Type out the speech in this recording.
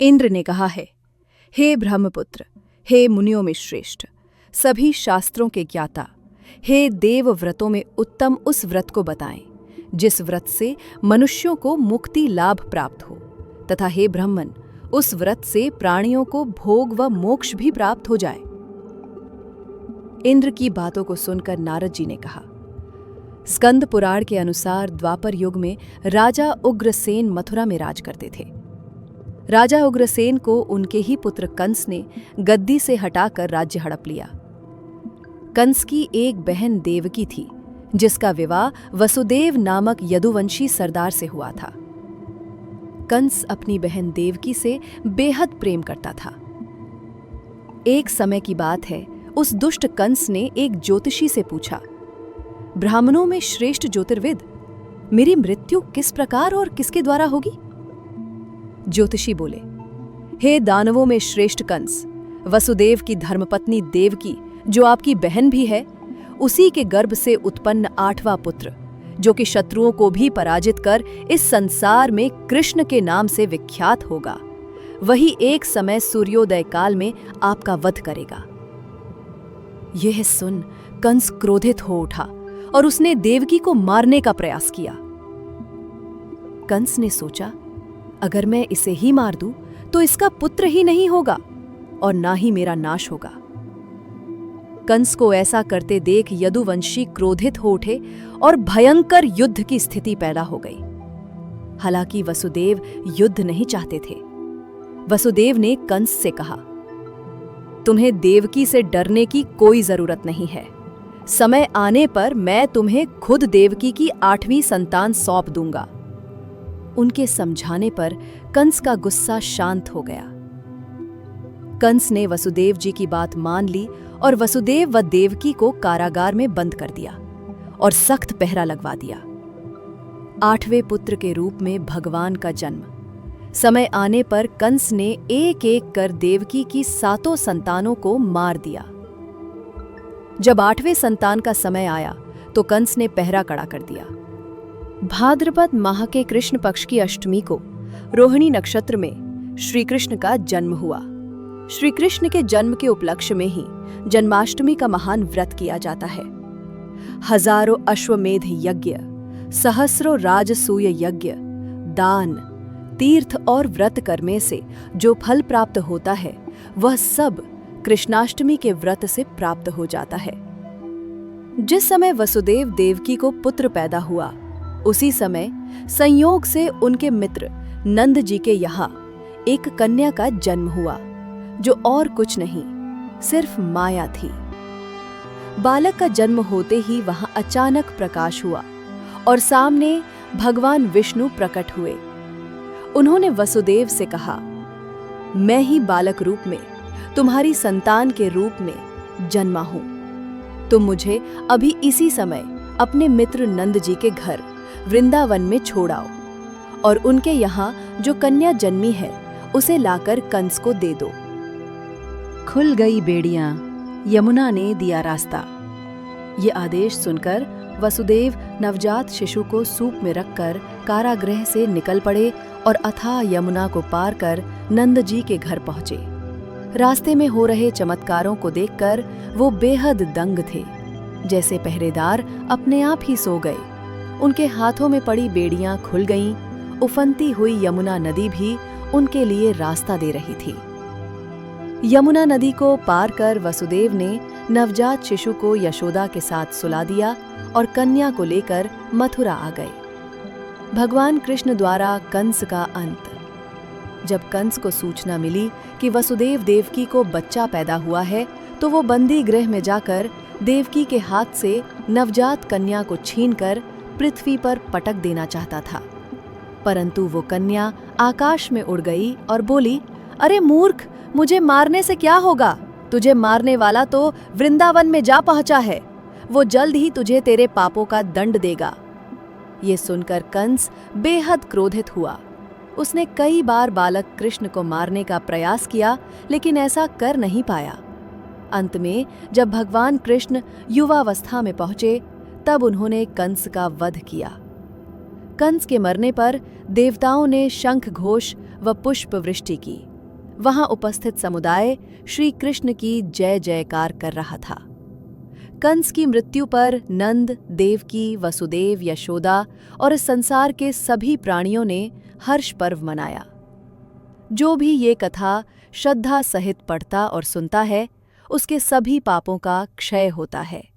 इंद्र ने कहा है, हे ब्रह्मपुत्र, हे मुनियों में श्रेष्ठ, सभी शास्त्रों के ज्ञाता, हे देव व्रतों में उत्तम उस व्रत को बताएं जिस व्रत से मनुष्यों को मुक्ति लाभ प्राप्त हो, तथा हे ब्राह्मण, उस व्रत से प्राणियों को भोग व मोक्ष भी प्राप्त हो जाए। इंद्र की बातों को सुनकर नारद जी ने कहा, स्कंद पुराण के अनुसार द्वापर युग में राजा उग्रसेन मथुरा में राज करते थे। राजा उग्रसेन को उनके ही पुत्र कंस ने गद्दी से हटाकर राज्य हड़प लिया। कंस की एक बहन देवकी थी, जिसका विवाह वसुदेव नामक यदुवंशी सरदार से हुआ था। कंस अपनी बहन देवकी से बेहद प्रेम करता था। एक समय की बात है, उस दुष्ट कंस ने एक ज्योतिषी से पूछा, ब्राह्मणों में श्रेष्ठ ज्योतिर्विद, मेरी मृत्यु किस प्रकार और किसके द्वारा होगी? ज्योतिषी बोले, हे दानवों में श्रेष्ठ कंस, वसुदेव की धर्मपत्नी देवकी, जो आपकी बहन भी है, उसी के गर्भ से उत्पन्न 8वां पुत्र, जो कि शत्रुओं को भी पराजित कर इस संसार में कृष्ण के नाम से विख्यात होगा, वही एक समय सूर्योदय काल में आपका वध करेगा। यह सुन कंस क्रोधित हो उठा और उसने देवकी को मारने का प्रयास किया। कंस ने सोचा, अगर मैं इसे ही मार दूं तो इसका पुत्र ही नहीं होगा और ना ही मेरा नाश होगा। कंस को ऐसा करते देख यदुवंशी क्रोधित हो उठे और भयंकर युद्ध की स्थिति पैदा हो गई। हालांकि वसुदेव युद्ध नहीं चाहते थे। वसुदेव ने कंस से कहा, तुम्हें देवकी से डरने की कोई जरूरत नहीं है। समय आने पर मैं तुम्हें खुद देवकी की 8वीं संतान सौंप दूंगा। उनके समझाने पर कंस का गुस्सा शांत हो गया। कंस ने वसुदेव जी की बात मान ली और वसुदेव व देवकी को कारागार में बंद कर दिया और सख्त पहरा लगवा दिया। 8वें पुत्र के रूप में भगवान का जन्म। समय आने पर कंस ने एक एक कर देवकी की 7 संतानों को मार दिया। जब 8वें संतान का समय आया तो कंस ने पहरा कड़ा कर दिया। भाद्रपद माह के कृष्ण पक्ष की अष्टमी को रोहिणी नक्षत्र में श्री कृष्ण का जन्म हुआ। श्री कृष्ण के जन्म के उपलक्ष्य में ही जन्माष्टमी का महान व्रत किया जाता है। हजारों अश्वमेध यज्ञ, सहस्रों राजसूय यज्ञ, दान, तीर्थ और व्रत करने से जो फल प्राप्त होता है, वह सब कृष्णाष्टमी के व्रत से प्राप्त हो जाता है। जिस समय वसुदेव देवकी को पुत्र पैदा हुआ, उसी समय संयोग से उनके मित्र नंद जी के यहाँ एक कन्या का जन्म हुआ, जो और कुछ नहीं, सिर्फ माया थी। बालक का जन्म होते ही वहां अचानक प्रकाश हुआ और सामने भगवान विष्णु प्रकट हुए। उन्होंने वसुदेव से कहा, मैं ही बालक रूप में तुम्हारी संतान के रूप में जन्मा हूं। तुम मुझे अभी इसी समय अपने मित्र नंद जी के घर वृंदावन में छोड़ आओ और उनके यहाँ जो कन्या जन्मी है उसे लाकर कंस को दे दो। खुल गई बेड़ियां, यमुना ने दिया रास्ता। ये आदेश सुनकर वसुदेव नवजात शिशु को सूप में रखकर कारागृह से निकल पड़े और अथाह यमुना को पार कर नंद जी के घर पहुंचे। रास्ते में हो रहे चमत्कारों को देखकर वो बेहद दंग थे, जैसे पहरेदार अपने आप ही सो गए। उनके हाथों में पड़ी बेड़ियां खुल गईं, उफनती हुई यमुना नदी भी उनके लिए रास्ता दे रही थी। यमुना नदी को पार कर वसुदेव ने नवजात शिशु को यशोदा के साथ सुला दिया और कन्या को लेकर मथुरा आ गए। भगवान कृष्ण द्वारा कंस का अंत। जब कंस को सूचना मिली कि वसुदेव देवकी को बच्चा पैदा हुआ है, तो वो बंदी गृह में जाकर देवकी के हाथ से नवजात कन्या को छीनकर पृथ्वी पर पटक देना चाहता था, परंतु वो कन्या आकाश में उड़ गई और बोली, अरे मूर्ख, मुझे मारने से क्या होगा? तुझे मारने वाला तो वृंदावन में जा पहुंचा है। वो जल्द ही तुझे तेरे पापों का दंड देगा। ये सुनकर कंस बेहद क्रोधित हुआ। उसने कई बार बालक कृष्ण को मारने का प्रयास किया, लेकिन ऐसा कर नहीं पाया। अंत में जब भगवान कृष्ण युवावस्था में पहुंचे, तब उन्होंने कंस का वध किया। कंस के मरने पर देवताओं ने शंख घोष व पुष्प वृष्टि की। वहां उपस्थित समुदाय श्री कृष्ण की जय जयकार कर रहा था। कंस की मृत्यु पर नंद, देवकी, वसुदेव, यशोदा और इस संसार के सभी प्राणियों ने हर्ष पर्व मनाया। जो भी ये कथा श्रद्धा सहित पढ़ता और सुनता है, उसके सभी पापों का क्षय होता है।